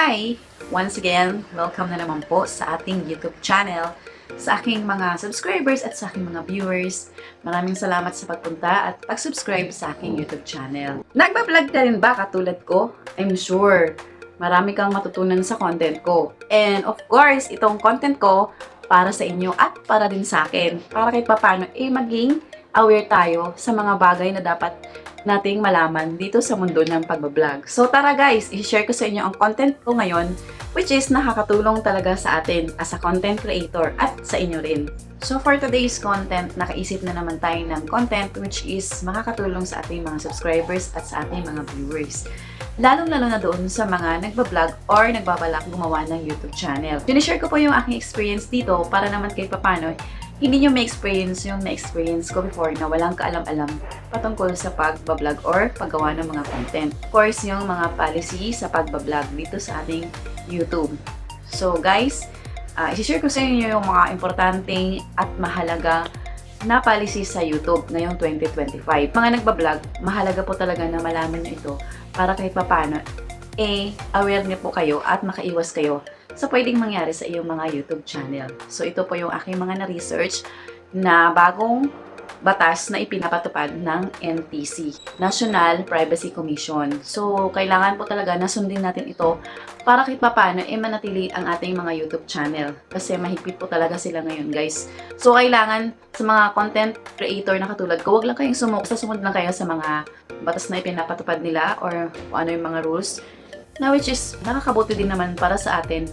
Hi! Once again, welcome na naman po sa ating YouTube channel, sa aking mga subscribers at sa aking mga viewers. Maraming salamat sa pagpunta at pag-subscribe sa aking YouTube channel. Nagbablog ka rin ba katulad ko? I'm sure marami kang matutunan sa content ko. And of course, itong content ko para sa inyo at para din sa akin. Para kahit paano maging aware tayo sa mga bagay na dapat nating malaman dito sa mundo ng pagbablog. So tara guys, i-share ko sa inyo ang content ko ngayon, which is nakakatulong talaga sa atin as a content creator at sa inyo rin. So for today's content, nakaisip na naman tayo ng content which is makakatulong sa ating mga subscribers at sa ating mga viewers. Lalong-lalo na doon sa mga nagbablog or nagbabalak gumawa ng YouTube channel. Sinishare ko po yung aking experience dito para naman kahit papano hindi nyo may experience yung na-experience ko before na walang kaalam-alam patungkol sa pagbablog or paggawa ng mga content. Of course, yung mga policy sa pagbablog dito sa ating YouTube. So guys, i-share ko sa inyo yung mga importanteng at mahalaga na policy sa YouTube ngayong 2025. Mga nagbablog, mahalaga po talaga na malaman nyo ito para kahit papano, aware niyo po kayo at makaiwas kayo sa pwedeng mangyari sa iyong mga YouTube channel. So ito po yung aking mga na-research na bagong batas na ipinapatupad ng NPC, National Privacy Commission. So kailangan po talaga na sundin natin ito para kahit paano manatili ang ating mga YouTube channel. Kasi mahigpit po talaga sila ngayon guys. So kailangan sa mga content creator na katulad ko, wag lang kayong sumunod lang kayo sa mga batas na ipinapatupad nila or kung ano yung mga rules na which is nakakabuti din naman para sa atin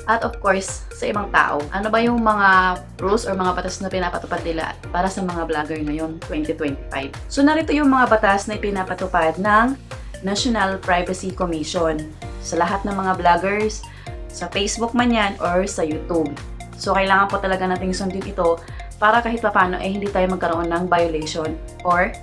at of course sa ibang tao. Ano ba yung mga rules or mga batas na pinapatupad nila para sa mga vlogger ngayon 2025? So narito yung mga batas na ipinapatupad ng National Privacy Commission sa lahat ng mga vloggers, sa Facebook man yan or sa YouTube. So kailangan po talaga nating sundin ito para kahit paano hindi tayo magkaroon ng violation or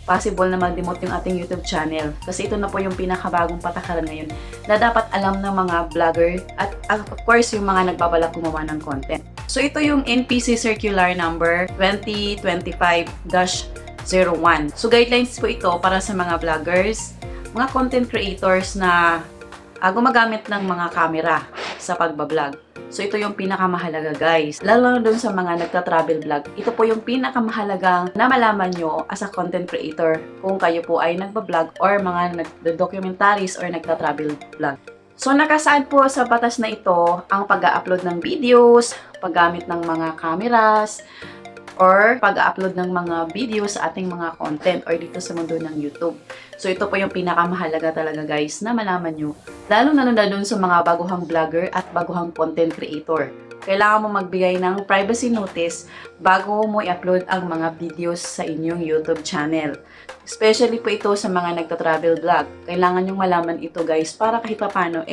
possible na mag-demote yung ating YouTube channel. Kasi ito na po yung pinakabagong patakaran ngayon na dapat alam ng mga vlogger at of course yung mga nagbabalak gumawa ng content. So ito yung NPC Circular Number 2025-01. So guidelines po ito para sa mga vloggers, mga content creators na gumagamit ng mga camera sa pagbablog. So ito yung pinakamahalaga guys. Lalo na dun sa mga nagta-travel vlog. Ito po yung pinakamahalagang na malaman nyo as a content creator kung kayo po ay nagbablog or mga nagdo-documentaries or nagta-travel vlog. So nakasaad po sa batas na ito ang pag-upload ng videos, paggamit ng mga cameras, or pag-upload ng mga videos sa ating mga content or dito sa mundo ng YouTube. So ito po yung pinakamahalaga talaga guys na malaman nyo. Lalo na dun sa mga baguhang vlogger at baguhang content creator. Kailangan mo magbigay ng privacy notice bago mo i-upload ang mga videos sa inyong YouTube channel. Especially po ito sa mga nagta-travel vlog. Kailangan nyong malaman ito guys para kahit paano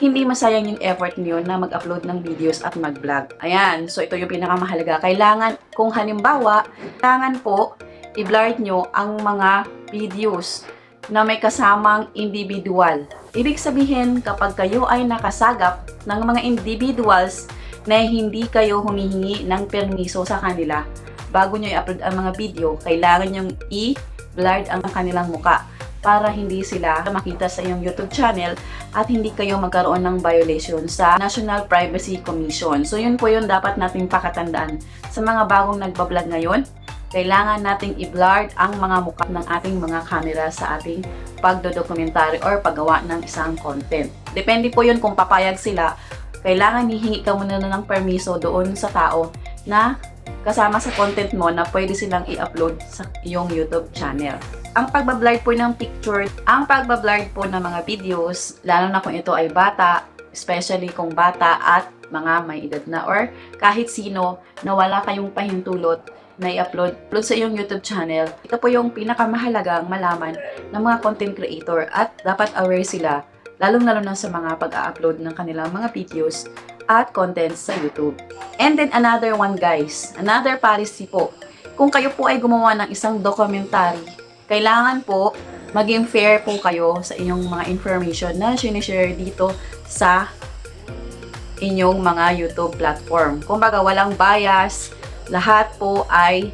hindi masayang yung effort niyo na mag-upload ng videos at mag-vlog. Ayan, so ito yung pinakamahalaga. Kailangan, kung halimbawa, kailangan po i-blur nyo ang mga videos na may kasamang individual. Ibig sabihin, kapag kayo ay nakasagap ng mga individuals na hindi kayo humihingi ng permiso sa kanila bago nyo i-upload ang mga video, kailangan nyong i-blur ang kanilang muka para hindi sila makita sa iyong YouTube channel at hindi kayo magkaroon ng violation sa National Privacy Commission. So yun po yun dapat nating pakatandaan sa mga bagong nagbablog ngayon. Kailangan nating i-blur ang mga mukha ng ating mga camera sa ating pagdodokumentary or paggawa ng isang content. Depende po yun kung papayag sila. Kailangan hihingi ka muna ng permiso doon sa tao na kasama sa content mo na pwede silang i-upload sa iyong YouTube channel. Ang pagbablur po ng picture, ang pagbablur po ng mga videos, lalo na kung ito ay bata, especially kung bata at mga may edad na or kahit sino na wala kayong pahintulot na i-upload sa iyong YouTube channel. Ito po yung pinakamahalagang malaman ng mga content creator at dapat aware sila lalong-lalo na sa mga pag-upload ng kanilang mga videos at contents sa YouTube. And then another one guys, another policy po. Kung kayo po ay gumawa ng isang documentary, kailangan po maging fair po kayo sa inyong mga information na sinishare dito sa inyong mga YouTube platform. Kumbaga walang bias, lahat po ay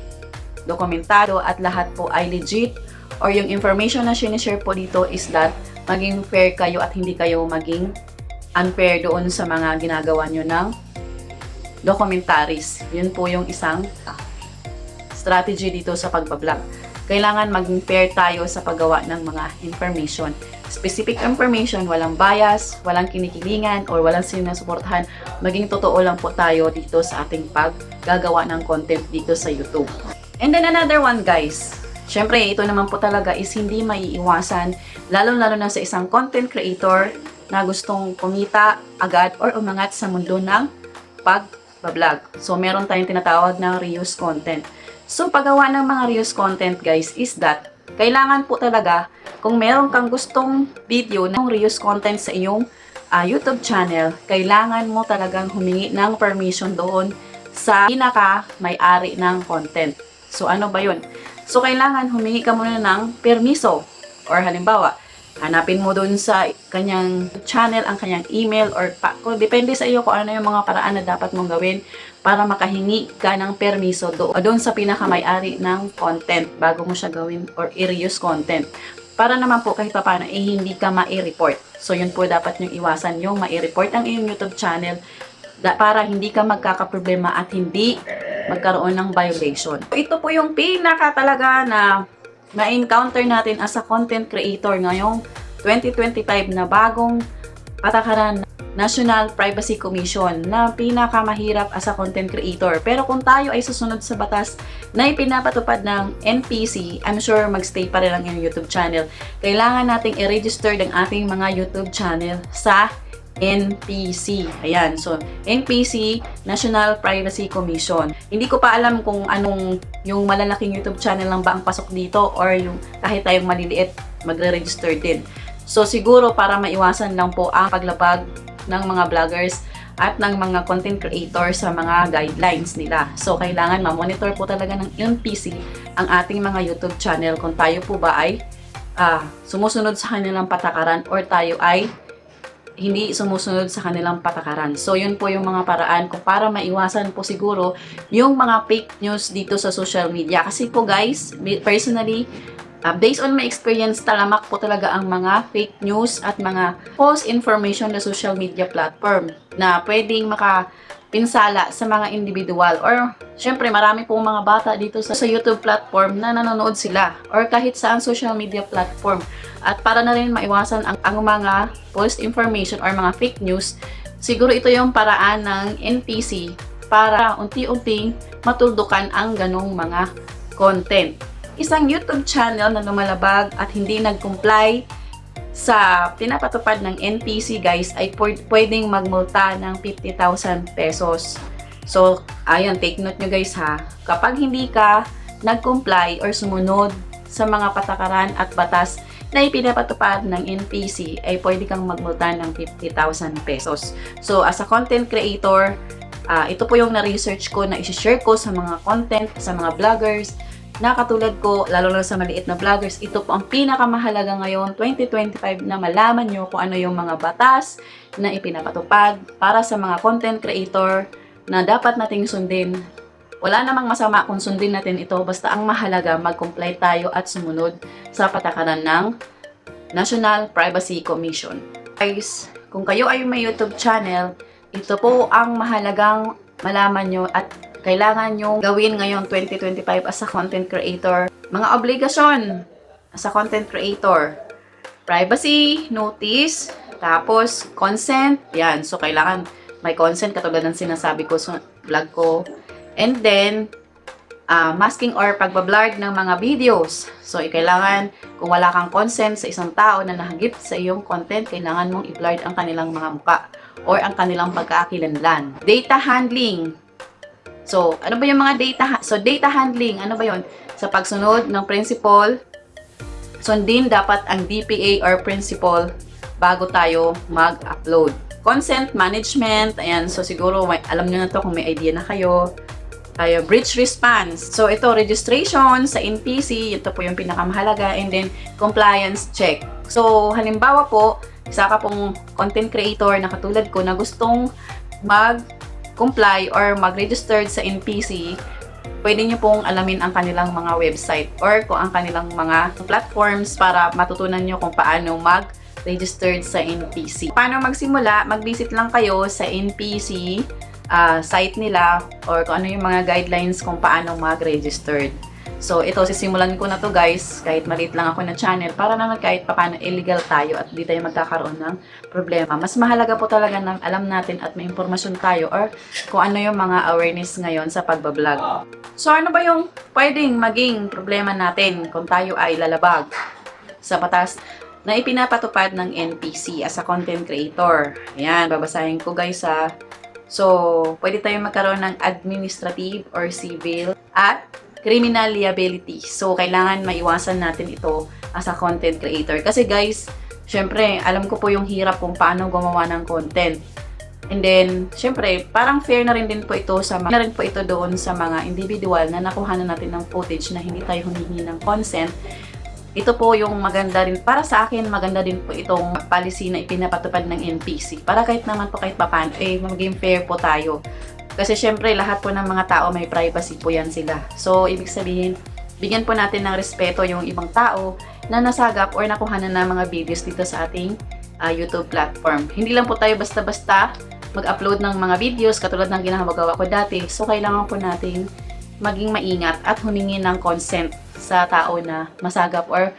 dokumentado at lahat po ay legit or yung information na sinishare po dito is that maging fair kayo at hindi kayo maging unfair doon sa mga ginagawa nyo ng documentaries. Yun po yung isang strategy dito sa pagbablog. Kailangan maging fair tayo sa paggawa ng mga information. Specific information, walang bias, walang kinikilingan, or walang sinusuportahan. Maging totoo lang po tayo dito sa ating paggagawa ng content dito sa YouTube. And then another one guys, syempre ito naman po talaga is hindi maiiwasan, lalo-lalo na sa isang content creator na gustong kumita agad or umangat sa mundo ng pagbablog. So meron tayong tinatawag na reuse content. So paggawa ng mga reuse content guys is that kailangan po talaga kung meron kang gustong video ng reuse content sa iyong YouTube channel, kailangan mo talagang humingi ng permission doon sa pinaka-may-ari ng content. So ano ba yun? So kailangan humingi ka muna ng permiso, or halimbawa hanapin mo doon sa kanyang channel ang kanyang email, or depende sa iyo kung ano yung mga paraan na dapat mong gawin para makahingi ka ng permiso doon sa pinaka-may-ari ng content bago mo siya gawin or i-reuse content. Para naman po kahit paano hindi ka ma-report. So yun po dapat yung iwasan, yung ma-report ang iyong YouTube channel para hindi ka magkakaproblema at hindi magkaroon ng violation. Ito po yung pinaka talaga na ma-encounter natin as a content creator ngayong 2025 na bagong patakaran National Privacy Commission na pinakamahirap as a content creator. Pero kung tayo ay susunod sa batas na ipinapatupad ng NPC, I'm sure magstay pa rin ang iyong YouTube channel. Kailangan nating i-register ng ating mga YouTube channel sa NPC. Ayan, so NPC, National Privacy Commission. Hindi ko pa alam kung anong yung malalaking YouTube channel lang ba ang pasok dito or yung kahit tayong maliliit magre-register din. So siguro para maiwasan lang po ang paglabag ng mga vloggers at ng mga content creators sa mga guidelines nila. So kailangan ma-monitor po talaga ng NPC ang ating mga YouTube channel kung tayo po ba ay sumusunod sa kanilang patakaran or tayo ay hindi sumusunod sa kanilang patakaran. So, yun po yung mga paraan kung para maiwasan po siguro yung mga fake news dito sa social media. Kasi po guys, personally, based on my experience, talamak po talaga ang mga fake news at mga false information na social media platform na pwedeng makapinsala sa mga individual or syempre marami pong mga bata dito sa YouTube platform na nanonood sila or kahit saan social media platform. At para na rin maiwasan ang mga false information or mga fake news, siguro ito yung paraan ng NPC para unti-unting matuldukan ang ganong mga content. Isang YouTube channel na lumalabag at hindi nag-comply sa pinapatupad ng NPC guys ay pwedeng magmulta ng 50,000 pesos. So, ayun, take note nyo guys ha. Kapag hindi ka nag-comply or sumunod sa mga patakaran at batas na ipinapatupad ng NPC ay pwede kang magmulta ng 50,000 pesos. So, as a content creator, ito po yung na-research ko na isi-share ko sa mga content, sa mga vloggers, na katulad ko, lalo na sa maliit na vloggers, ito po ang pinakamahalaga ngayon, 2025, na malaman nyo kung ano yung mga batas na ipinapatupad para sa mga content creator na dapat nating sundin. Wala namang masama kung sundin natin ito, basta ang mahalaga mag-comply tayo at sumunod sa patakaran ng National Privacy Commission. Guys, kung kayo ay may YouTube channel, ito po ang mahalagang malaman nyo at kailangan nyo gawin ngayon 2025 as a content creator. Mga obligasyon as a content creator. Privacy, notice, tapos consent. Yan, so kailangan may consent katulad ng sinasabi ko sa vlog ko. And then, masking or pagbablur ng mga videos. So, kailangan, kung wala kang consent sa isang tao na nahagip sa iyong content, kailangan mong i-blur ang kanilang mga muka or ang kanilang pagkakakilanlan. Data handling. So, ano ba yung mga data handling, ano ba yun? Sa pagsunod ng principle, sundin dapat ang DPA or principle bago tayo mag-upload. Consent management, ayan, so siguro alam nyo na to kung may idea na kayo. Breach response. So, ito, registration sa NPC, ito po yung pinakamahalaga, and then, compliance check. So, halimbawa po, isa ka pong content creator na katulad ko na gustong mag-comply or mag-registered sa NPC, pwede nyo pong alamin ang kanilang mga website or kung ang kanilang mga platforms para matutunan nyo kung paano registered sa NPC. Paano magsimula? Mag-visit lang kayo sa NPC site nila or kung ano yung mga guidelines kung paano mag-registered. So, ito, sisimulan ko na to guys, kahit maliit lang ako na channel, para naman kahit paano illegal tayo at di tayo magkakaroon ng problema. Mas mahalaga po talaga na alam natin at may impormasyon tayo or kung ano yung mga awareness ngayon sa pagbablog. So, ano ba yung pwedeng maging problema natin kung tayo ay lalabag sa batas na ipinapatupad ng NPC as a content creator? Ayan, babasahin ko guys ha. So, pwede tayong magkaroon ng administrative or civil at criminal liability. So, kailangan maiwasan natin ito as a content creator. Kasi guys, syempre, alam ko po yung hirap kung paano gumawa ng content. And then, syempre, parang fair na rin din po ito doon sa mga individual na nakuha na natin ng footage na hindi tayo humingi ng consent. Ito po yung maganda rin, para sa akin, maganda din po itong policy na ipinapatupad ng NPC. Para kahit naman po kahit papaano, maging fair po tayo. Kasi syempre, lahat po ng mga tao may privacy po yan sila. So, ibig sabihin, bigyan po natin ng respeto yung ibang tao na nasagap or nakuha na ng mga videos dito sa ating YouTube platform. Hindi lang po tayo basta-basta mag-upload ng mga videos katulad ng ginagawa ko dati. So, kailangan po natin maging maingat at humingi ng consent sa tao na masagap or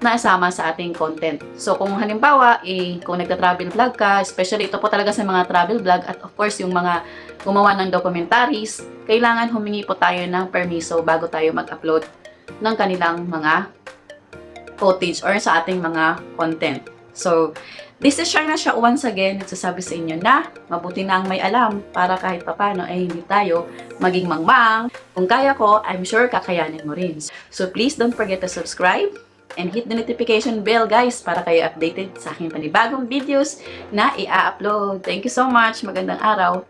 naasama sa ating content. So, kung halimbawa, kung nagta-travel vlog ka, especially ito po talaga sa mga travel vlog at of course, yung mga gumawa ng documentaries, kailangan humingi po tayo ng permiso bago tayo mag-upload ng kanilang mga footage or sa ating mga content. So, this is Sharna siya once again nagsasabi sa inyo na mabuti na ang may alam para kahit papano ay hindi tayo maging mangmang. Kung kaya ko, I'm sure kakayanin mo rin. So, please don't forget to subscribe and hit the notification bell guys para kayo updated sa aking panibagong videos na i-upload. Thank you so much. Magandang araw.